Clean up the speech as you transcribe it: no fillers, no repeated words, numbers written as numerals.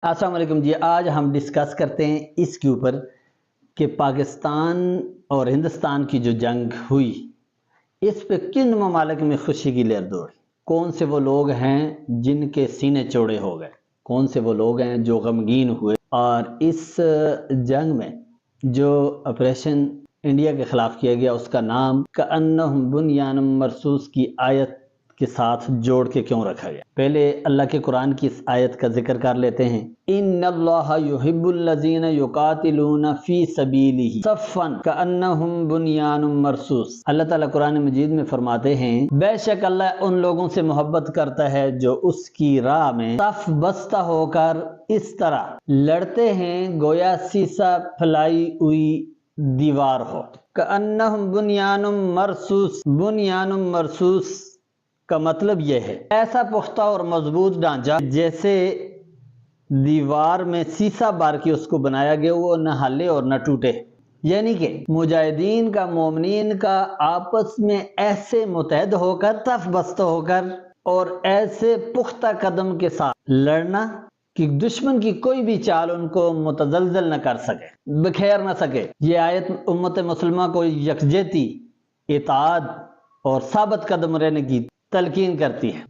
السلام علیکم جی، آج ہم ڈسکس کرتے ہیں اس کے اوپر کہ پاکستان اور ہندوستان کی جو جنگ ہوئی اس پہ کن ممالک میں خوشی کی لہر دوڑی، کون سے وہ لوگ ہیں جن کے سینے چوڑے ہو گئے، کون سے وہ لوگ ہیں جو غمگین ہوئے، اور اس جنگ میں جو آپریشن انڈیا کے خلاف کیا گیا اس کا نام کأنہم بنیان مرصوص کی آیت کے ساتھ جوڑ کے کیوں رکھا گیا۔ پہلے اللہ کے قرآن کی اس آیت کا ذکر کر لیتے ہیں۔ ان اللہ یحب الذین یقاتلون فی سبیلہ صفا کأنہم بنیان مرصوص۔ اللہ تعالیٰ قرآن مجید میں فرماتے ہیں بے شک اللہ ان لوگوں سے محبت کرتا ہے جو اس کی راہ میں صف بستہ ہو کر اس طرح لڑتے ہیں گویا سیسا پھیلائی ہوئی دیوار ہو۔ کأنہم بنیان مرصوص، بنیان مرصوص کا مطلب یہ ہے ایسا پختہ اور مضبوط ڈھانچہ جیسے دیوار میں سیسا بار کے اس کو بنایا گیا، وہ نہ ہلے اور نہ ٹوٹے۔ یعنی کہ مجاہدین کا، مومنین کا آپس میں ایسے متحد ہو کر، صف بستہ ہو کر اور ایسے پختہ قدم کے ساتھ لڑنا کہ دشمن کی کوئی بھی چال ان کو متزلزل نہ کر سکے، بکھیر نہ سکے۔ یہ آیت امت مسلمہ کو یکجہتی، اتحاد اور ثابت قدم رہنے کی تلقین کرتی ہے۔